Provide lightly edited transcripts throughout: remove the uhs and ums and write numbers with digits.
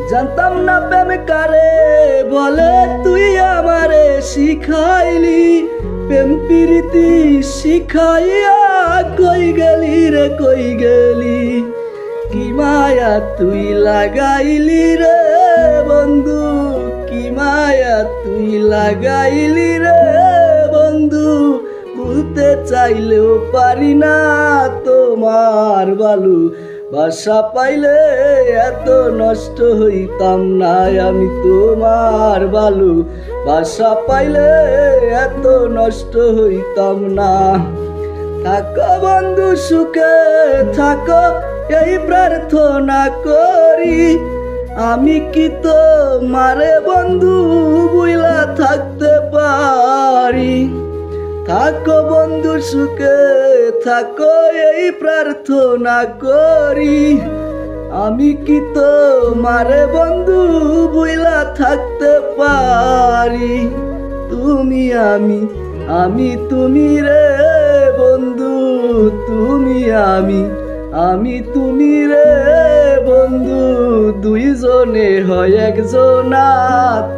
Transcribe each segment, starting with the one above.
জানতাম না প্রেম কারে বলে, তুই আমারে শিখাইলি। প্রেম প্রীতি শিখাইয়া কই গেলি রে কই গেলি। কি মায়া তুই লাগাইলি রে বন্ধু, কি মায়া তুই লাগাইলি রে বন্ধু। ভুলতে চাইলেও পারি না তোমার ভালো বাসা পাইলে এত নষ্ট হইতাম না আমি তোমার ভালো বাসা পাইলে এত নষ্ট হইতাম না। থাকো বন্ধু সুখে থাকো এই প্রার্থনা করি। আমি কি তো মারে বন্ধু বুইলা থাকতে পারি। থাকো বন্ধু সুখে থাকো এই প্রার্থনা করি। আমি কি তো মারে বন্ধু বুইলা থাকতে পারি। তুমি আমি তুমি রে বন্ধু, তুমি আমি তুমি রে বন্ধু। দুইজনে হয় একজনা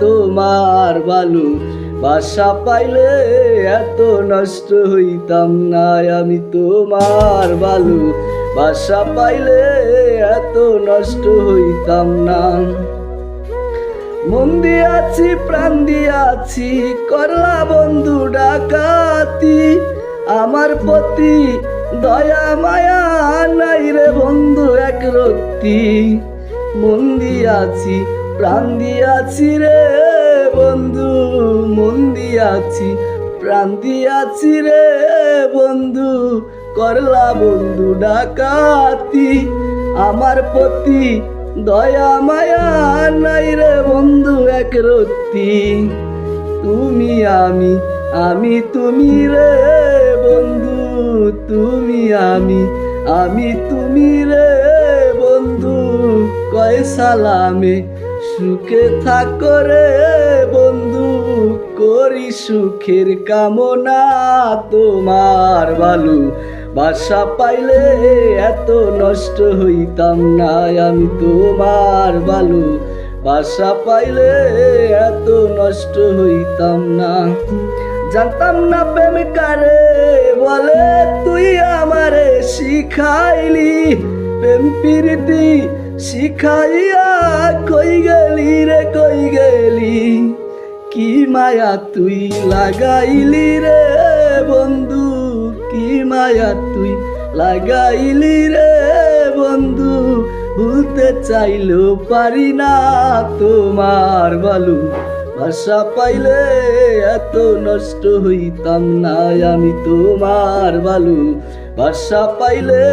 তোমার ভালো বাসা পাইলে এত নষ্ট হইতাম না আমি তোমার ভালো বাসা পাইলে এত নষ্ট হইতাম না। মন দিয়াছি প্রাণ দিয়াছি করলা বন্ধু ডাকাতি। আমার প্রতি দয়া মায়া নাই রে বন্ধু এক রত্তি। মন দিয়াছি প্রাণ দিয়াছি রে বন্ধু, মন দিয়াছি প্রাণ দিয়াছি রে বন্ধু। করলা বন্ধু ডাকাতি। আমার প্রতি দয়া মায়া নাই রে বন্ধু এক রত্তি। তুমি আমি তুমি রে বন্ধু, তুমি আমি তুমি রে বন্ধু। কয় সালামে সুখে থাকো রে বন্ধু, করি সুখের কামনা তোমার ভালো বাসা পাইলে এত নষ্ট হইতাম না আমি তোমার ভালো বাসা পাইলে এত নষ্ট হইতাম না। জানতাম না প্রেম কারে বলে, তুই আমারে শিখাইলি। প্রেম প্রীতি শিখাইয়া কই গেলি রে কই গেলি। কি মায়া তুই লাগাইলি রে বন্ধু, কি মায়া তুই লাগাইলি রে বন্ধু। ভুলতে চাইলেও পারি না তোমার ভালো বাসা পাইলে এত নষ্ট হইতাম না আমি তোমার ভালো বাসা পাইলে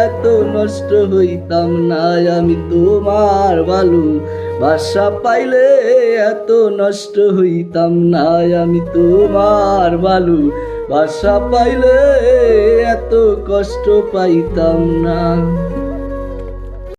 এত নষ্ট হইতাম না আমি তোমার ভালো বাসা পাইলে এত নষ্ট হইতাম না আমি তোমার ভালো বাসা পাইলে এত কষ্ট পাইতাম না।